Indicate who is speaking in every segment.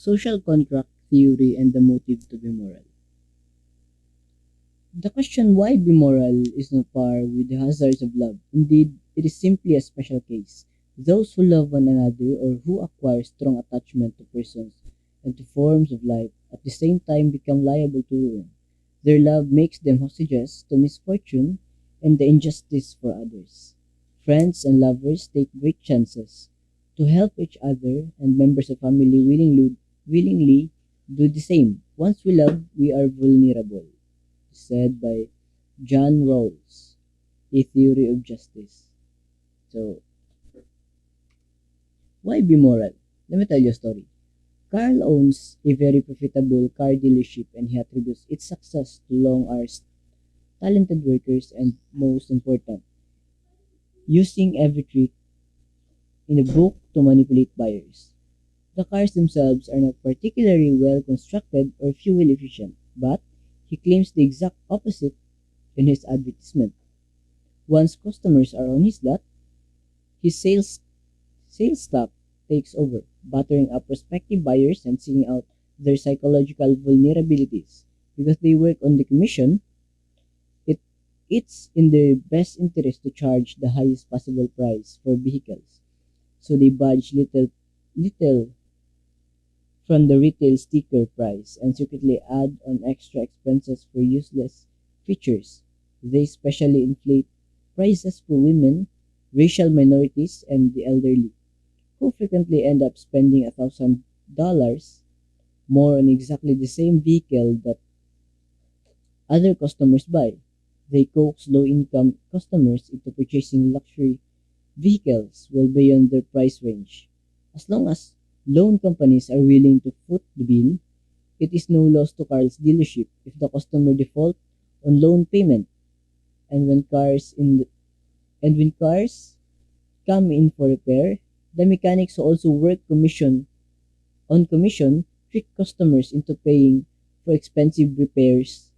Speaker 1: Social contract theory and the motive to be moral. The question why be moral is on par with the hazards of love. Indeed, it is simply a special case. Those who love one another or who acquire strong attachment to persons and to forms of life at the same time become liable to ruin. Their love makes them hostages to misfortune and the injustice for others. Friends and lovers take great chances to help each other, and members of family willingly do the same. Once we love, we are vulnerable, said by John Rawls, A Theory of Justice. So, why be moral? Let me tell you a story. Carl owns a very profitable car dealership and he attributes its success to long hours, talented workers, and most important, using every trick in the book to manipulate buyers. The cars themselves are not particularly well constructed or fuel efficient, but he claims the exact opposite in his advertisement. Once customers are on his lot, his sales staff takes over, buttering up prospective buyers and seeing out their psychological vulnerabilities. Because they work on the commission, it it's in their best interest to charge the highest possible price for vehicles. So they budge little from the retail sticker price and secretly add on extra expenses for useless features. They specially inflate prices for women, racial minorities, and the elderly, who frequently end up spending $1,000 more on exactly the same vehicle that other customers buy. They coax low income customers into purchasing luxury vehicles well beyond their price range. As long as loan companies are willing to foot the bill, it is no loss to Carl's dealership if the customer default on loan payment. And when cars come in for repair, the mechanics who also work commission trick customers into paying for expensive repairs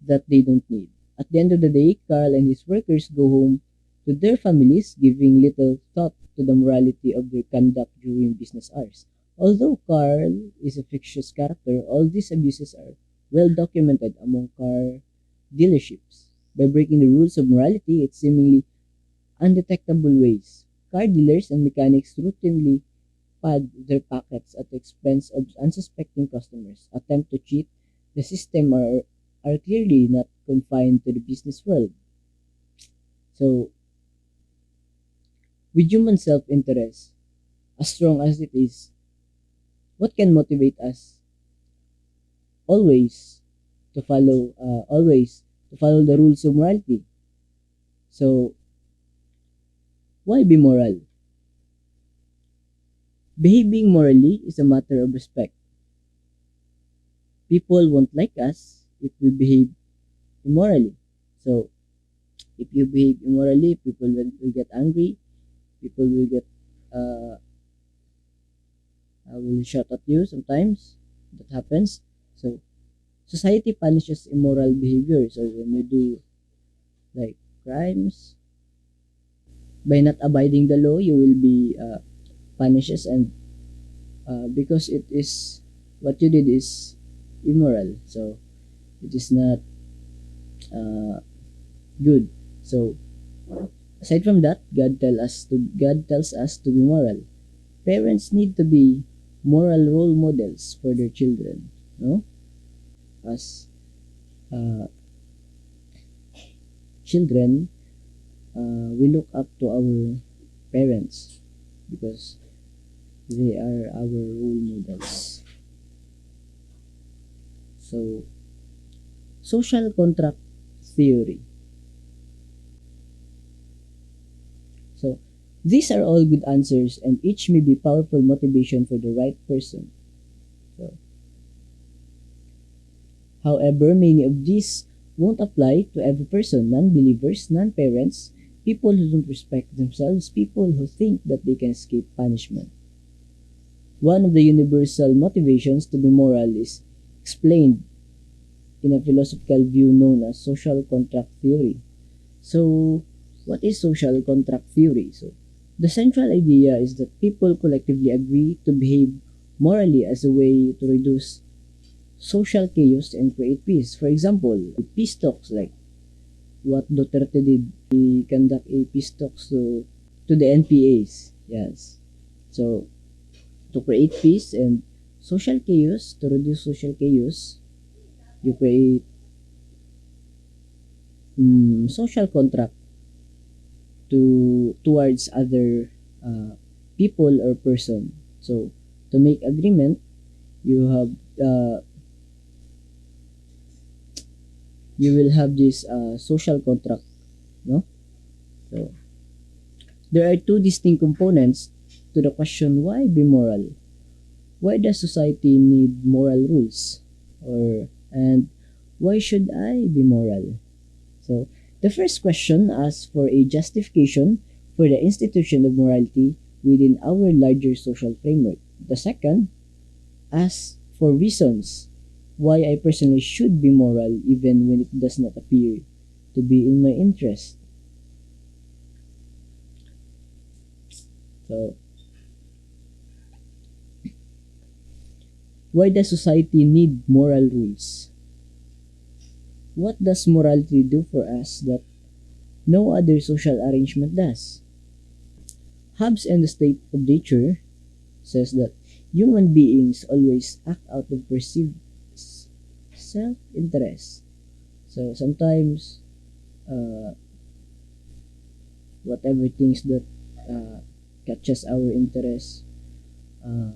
Speaker 1: that they don't need. At the end of the day, Carl and his workers go home to their families, giving little thought to the morality of their conduct during business hours. Although Carl is a fictitious character, all these abuses are well documented among car dealerships. By breaking the rules of morality, it's seemingly undetectable ways. Car dealers and mechanics routinely pad their pockets at the expense of unsuspecting customers. Attempt to cheat the system are clearly not confined to the business world. So, with human self-interest, as strong as it is, what can motivate us always always to follow the rules of morality? So, why be moral? Behaving morally is a matter of respect. People won't like us if we behave immorally. So, if you behave immorally, will get angry. People uh, will shout at you sometimes. That happens. So, society punishes immoral behavior. So, when you do like crimes, by not abiding the law, you will be punished, and because it is what you did is immoral. So, it is not uh, good. So, aside from that, God tells us to be moral. Parents need to be moral role models for their children. No, as uh, children, we look up to our parents because they are our role models. So, social contract theory. So, these are all good answers and each may be powerful motivation for the right person. So, however, many of these won't apply to every person. Non-believers, non-parents, people who don't respect themselves, people who think that they can escape punishment. One of the universal motivations to be moral is explained in a philosophical view known as social contract theory. So, what is social contract theory? So, the central idea is that people collectively agree to behave morally as a way to reduce social chaos and create peace. For example, peace talks like what Duterte did. He conduct a peace talks to the NPAs. Yes. So to create peace and social chaos, to reduce social chaos, you create social contract towards other people or person. So to make agreement, you have you will have this social contract, no? So there are two distinct components to the question, why be moral? Why does society need moral rules? Or and why should I be moral? So the first question asks for a justification for the institution of morality within our larger social framework. The second asks for reasons why I personally should be moral even when it does not appear to be in my interest. So, why does society need moral rules? What does morality do for us that no other social arrangement does? Hobbes and the State of Nature says that human beings always act out of perceived self-interest. So sometimes, uh, whatever things that catches our interest, uh,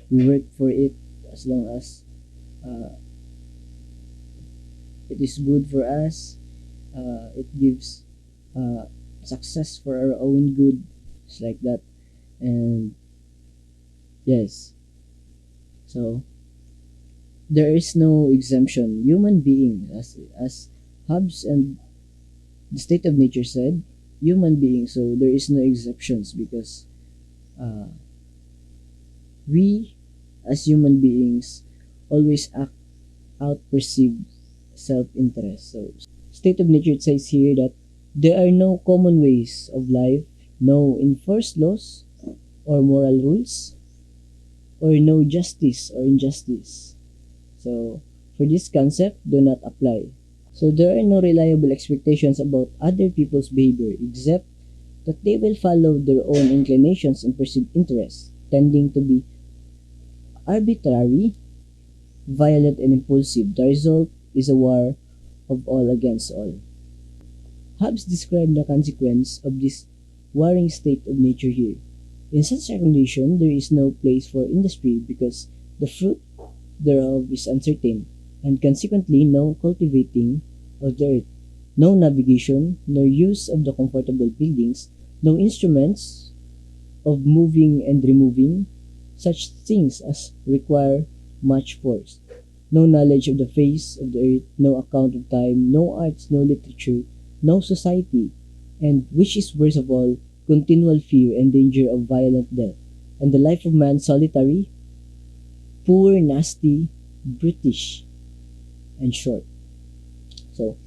Speaker 1: we work for it as long as uh, it is good for us. It gives uh, success for our own good. It's like that. And yes, so there is no exemption. Human beings, as Hobbes and the State of Nature said, human beings. So there is no exceptions because uh, we, as human beings, always act out perceived self-interest. So State of Nature says here that there are no common ways of life, no enforced laws or moral rules, or no justice or injustice. So for this concept, do not apply. So there are no reliable expectations about other people's behavior except that they will follow their own inclinations and perceived interests, tending to be arbitrary, violent, and impulsive. The result is a war of all against all. Hobbes described the consequence of this warring state of nature here. In such a condition, there is no place for industry because the fruit thereof is uncertain, and consequently no cultivating of the earth, no navigation, nor use of the comfortable buildings, no instruments of moving and removing, such things as require much force, no knowledge of the face of the earth, no account of time, no arts, no literature, no society, and which is worst of all, continual fear and danger of violent death, and the life of man solitary, poor, nasty, brutish, and short. So,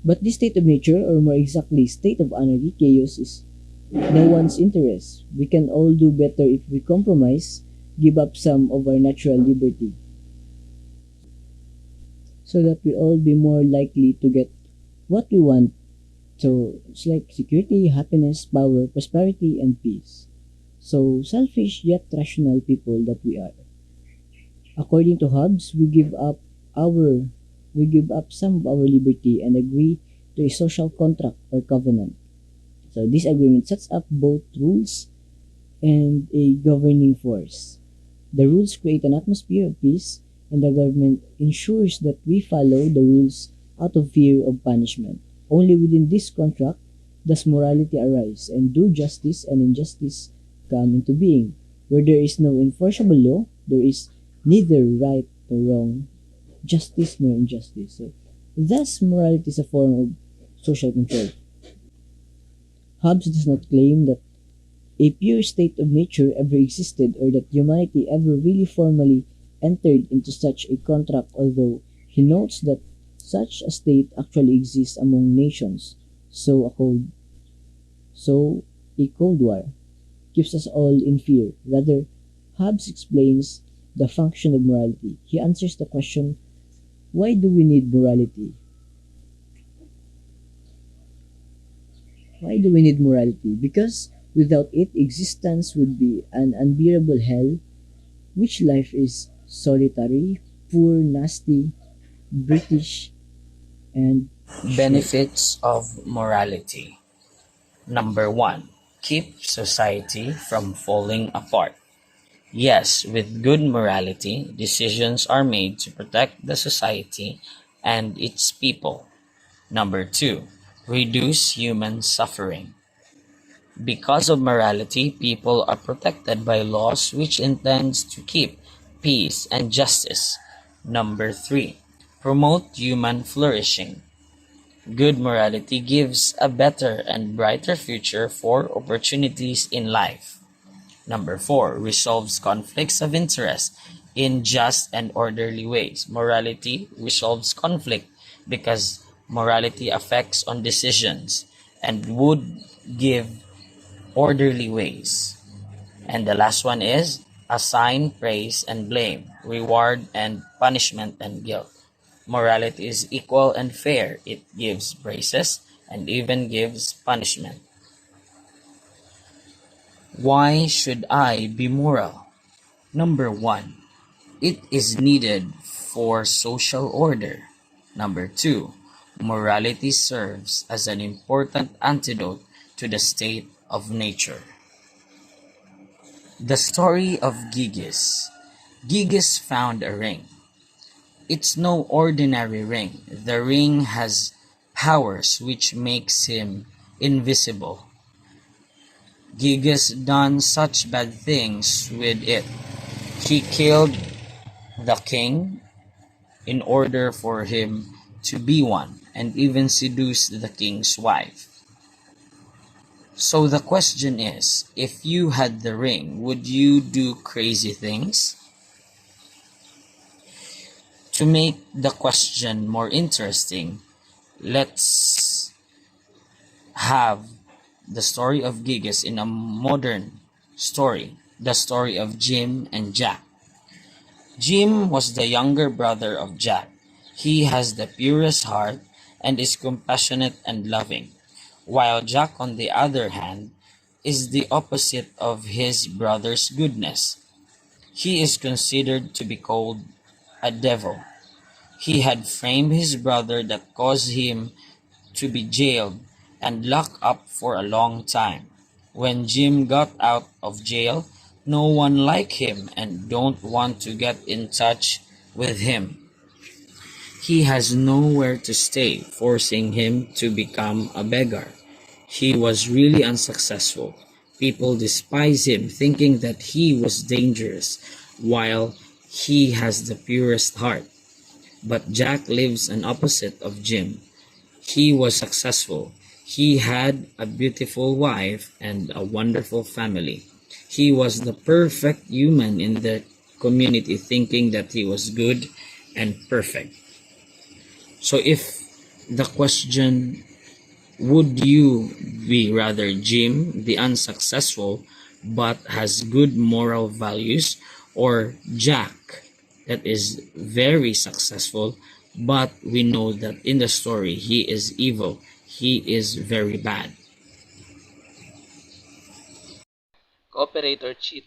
Speaker 1: but this state of nature, or more exactly, state of anarchy, chaos, is no one's interest. We can all do better if we compromise, give up some of our natural liberty, so that we all be more likely to get what we want. So it's like security, happiness, power, prosperity, and peace. So selfish yet rational people that we are. According to Hobbes, our we give up some of our liberty and agree to a social contract or covenant. So this agreement sets up both rules and a governing force. The rules create an atmosphere of peace, and the government ensures that we follow the rules out of fear of punishment. Only within this contract does morality arise, and do justice and injustice come into being. Where there is no enforceable law, there is neither right nor wrong, justice nor injustice. So, thus, morality is a form of social control. Hobbes does not claim that a pure state of nature ever existed or that humanity ever really formally entered into such a contract, although he notes that such a state actually exists among nations. So a cold war keeps us all in fear. Rather, Hobbes explains the function of morality. He answers the question, why do we need morality? Why do we need morality? Because without it, existence would be an unbearable hell, which life is solitary, poor, nasty, British, and short.
Speaker 2: Benefits of morality. Number one, keep society from falling apart. Yes, with good morality, decisions are made to protect the society and its people. Number two, reduce human suffering. Because of morality, people are protected by laws which intends to keep peace and justice. Number three, promote human flourishing. Good morality gives a better and brighter future for opportunities in life. Number four, resolves conflicts of interest in just and orderly ways. Morality resolves conflict because morality affects on decisions and would give orderly ways. And the last one is assign praise and blame, reward and punishment and guilt. Morality is equal and fair. It gives praises and even gives punishment. Why should I be moral? Number one, it is needed for social order. Number two, morality serves as an important antidote to the state of nature. The story of Gigas. Gigas found a ring. It's no ordinary ring. The ring has powers which makes him invisible. Gigas done such bad things with it. He killed the king in order for him to be one, and even seduced the king's wife. So the question is, if you had the ring, would you do crazy things? To make the question more interesting, let's have the story of Gigas in a modern story, the story of Jim and Jack. Jim was the younger brother of Jack. He has the purest heart and is compassionate and loving, while Jack, on the other hand, is the opposite of his brother's goodness. He is considered to be called a devil. He had framed his brother that caused him to be jailed and locked up for a long time. When Jim got out of jail, no one liked him and don't want to get in touch with him. He has nowhere to stay, forcing him to become a beggar. He was really unsuccessful. People despise him, thinking that he was dangerous, while he has the purest heart. But Jack lives an opposite of Jim. He was successful. He had a beautiful wife and a wonderful family. He was the perfect human in the community, thinking that he was good and perfect. So if the question, would you be rather Jim, the unsuccessful but has good moral values, or Jack, that is very successful, but we know that in the story he is evil, he is very bad?
Speaker 3: Cooperate or cheat?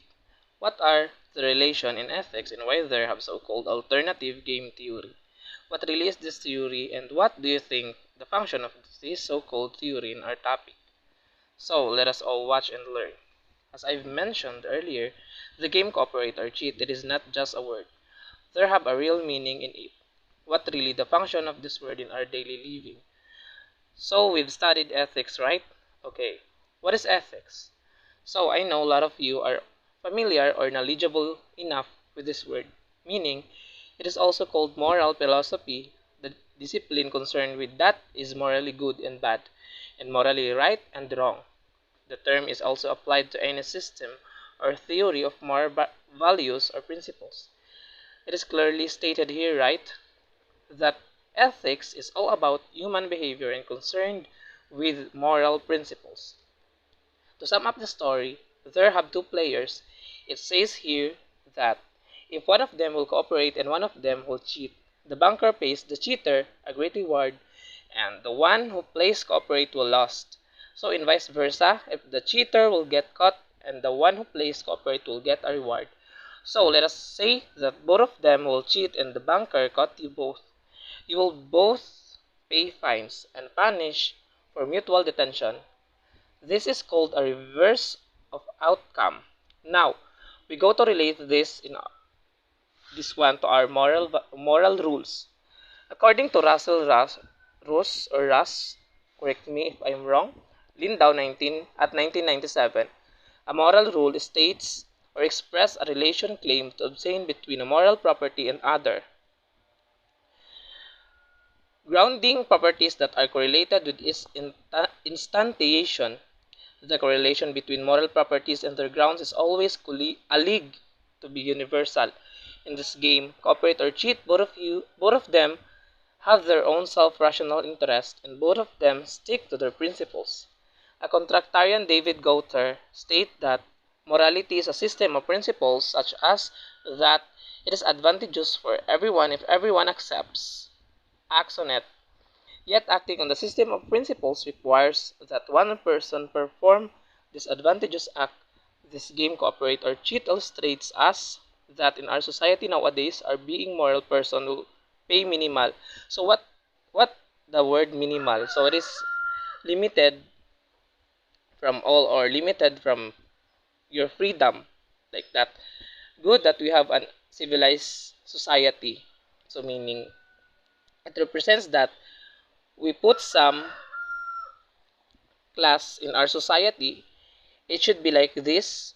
Speaker 3: What are the relation in ethics and why there have so-called alternative game theory? What really is this theory and what do you think the function of this so-called theory in our topic? So let us all watch and learn. As I've mentioned earlier, the game cooperate or cheat, it is not just a word. There have a real meaning in it. What really the function of this word in our daily living? So we've studied ethics, right? Okay. What is ethics? So I know a lot of you are familiar or knowledgeable enough with this word, meaning it is also called moral philosophy, the discipline concerned with that is morally good and bad, and morally right and wrong. The term is also applied to any system or theory of moral values or principles. It is clearly stated here, right, that ethics is all about human behavior and concerned with moral principles. To sum up the story, there have two players. It says here that if one of them will cooperate and one of them will cheat, the banker pays the cheater a great reward, and the one who plays cooperate will lose. So in vice versa, if the cheater will get caught and the one who plays cooperate will get a reward. So let us say that both of them will cheat and the banker caught you both. You will both pay fines and punish for mutual detention. This is called a reverse of outcome. Now, we go to relate this one to our moral rules. According to Russ, correct me if I'm wrong, Lindau 1997, a moral rule states or express a relation claim to obtain between a moral property and other, grounding properties that are correlated with its instantiation. The correlation between moral properties and their grounds is always alleged to be universal. In this game, cooperate or cheat, both of them have their own self-rational interest, and both of them stick to their principles. A contractarian, David Gauter, states that morality is a system of principles such as that it is advantageous for everyone if everyone acts on it. Yet acting on the system of principles requires that one person perform this advantageous act. This game, cooperate or cheat, illustrates us that in our society nowadays are being moral person who pay minimal. So what the word minimal? So it is limited from all or limited from your freedom, like that. Good that we have an civilized society. So meaning it represents that we put some class in our society. It should be like this: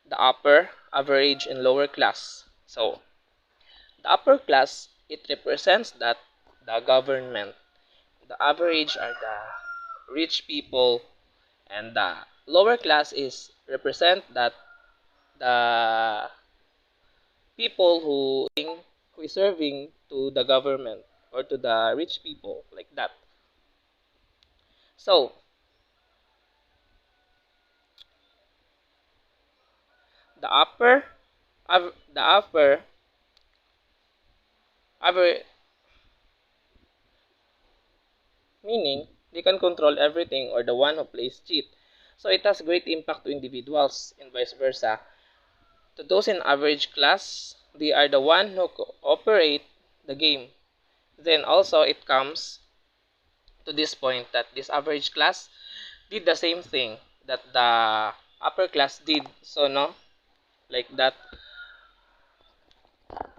Speaker 3: the upper, average, and lower class. So the upper class, it represents that the government. The average are the rich people, and the lower class is represent that the people who is serving to the government or to the rich people, like that. So the the upper average, meaning they can control everything, or the one who plays cheat. So it has great impact to individuals and vice versa. To those in average class, they are the one who operate the game. Then also it comes to this point that this average class did the same thing that the upper class did. So no, like that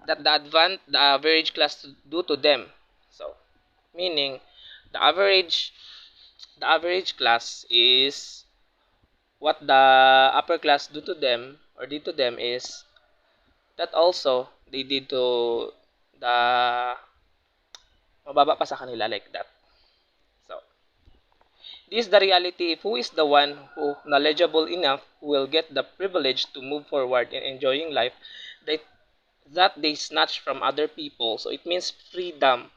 Speaker 3: the average class do to them. So meaning the average class is what the upper class do to them or did to them is that also they did to the mababa pa sa kanila, like that. So this is the reality. If who is the one who knowledgeable enough who will get the privilege to move forward in enjoying life that they snatch from other people. So it means freedom.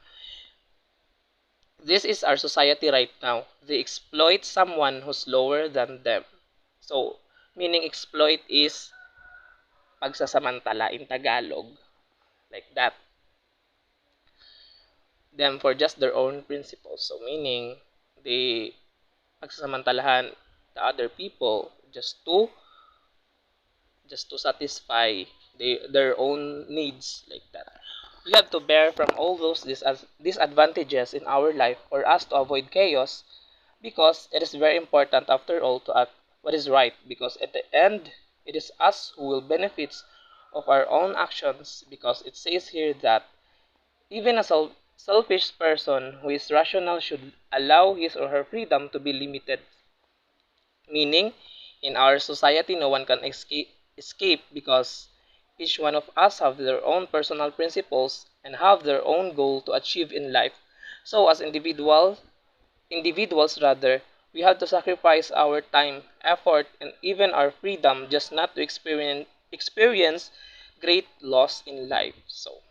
Speaker 3: This is our society right now. They exploit someone who's lower than them. So meaning exploit is pagsasamantala in Tagalog, like that. Them for just their own principles. So meaning they pagsasamantalahan the other people just to satisfy their own needs, like that. We have to bear from all those disadvantages in our life for us to avoid chaos, because it is very important after all to act what is right, because at the end it is us who will benefit of our own actions, because it says here that even a selfish person who is rational should allow his or her freedom to be limited. Meaning, in our society, no one can escape because each one of us have their own personal principles and have their own goal to achieve in life. So as individuals rather, we have to sacrifice our time, effort, and even our freedom just not to experience great loss in life. So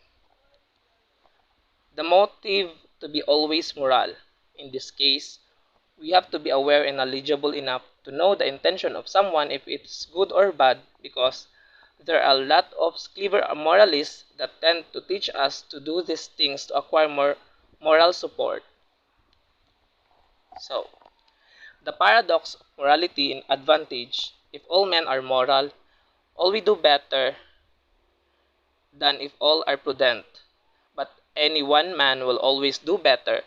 Speaker 3: the motive to be always moral. In this case, we have to be aware and knowledgeable enough to know the intention of someone if it's good or bad, because There are a lot of clever moralists that tend to teach us to do these things to acquire more moral support. So, the paradox of morality in advantage. If all men are moral, all we do better than if all are prudent. But any one man will always do better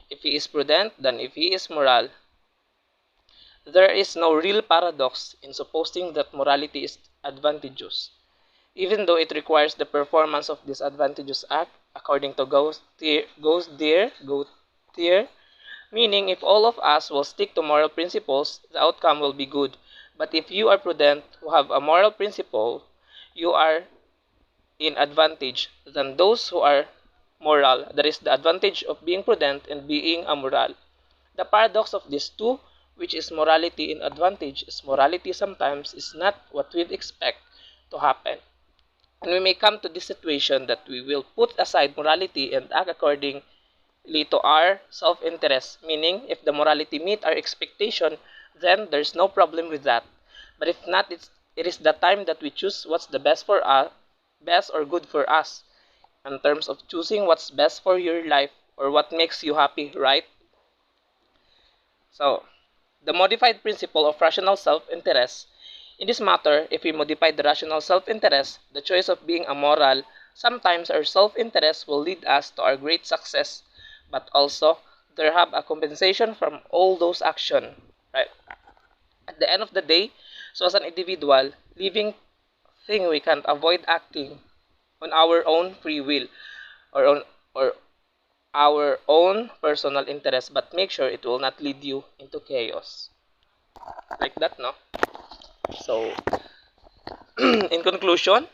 Speaker 3: if he is prudent than if he is moral. There is no real paradox in supposing that morality is advantageous, even though it requires the performance of this advantageous act, according to Gauthier, meaning if all of us will stick to moral principles, the outcome will be good. But if you are prudent, who have a moral principle, you are in advantage than those who are moral. That is the advantage of being prudent and being amoral. The paradox of these two, which is morality in advantage, is morality sometimes is not what we expect to happen. And we may come to this situation that we will put aside morality and act accordingly to our self-interest, meaning if the morality meet our expectation, then there's no problem with that. But if not, it is the time that we choose what's the best for us, best or good for us, in terms of choosing what's best for your life or what makes you happy, right? So, the modified principle of rational self-interest. In this matter, if we modify the rational self-interest, the choice of being amoral, sometimes our self-interest will lead us to our great success, but also there have a compensation from all those actions, right? At the end of the day, so as an individual, living thing we can't avoid acting on our own free will or on or our own personal interest, but make sure it will not lead you into chaos. Like that, no? So, in conclusion,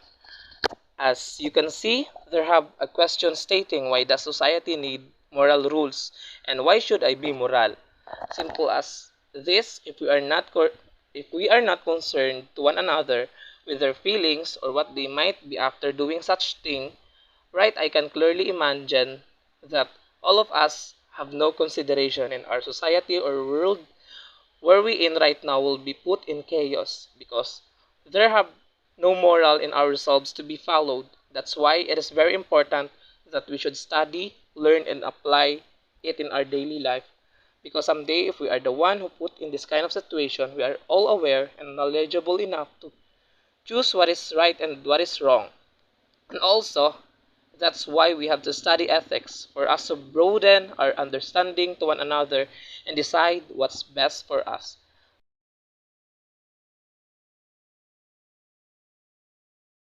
Speaker 3: as you can see, there have a question stating why does society need moral rules and why should I be moral? Simple as this, if we are not concerned to one another with their feelings or what they might be after doing such thing, right, I can clearly imagine that all of us have no consideration in our society or world where we in right now will be put in chaos because there have no moral in ourselves to be followed. That's why it is very important that we should study, learn, and apply it in our daily life. Because someday, if we are the one who put in this kind of situation, we are all aware and knowledgeable enough to choose what is right and what is wrong. And also, that's why we have to study ethics for us to broaden our understanding to one another and decide what's best for us.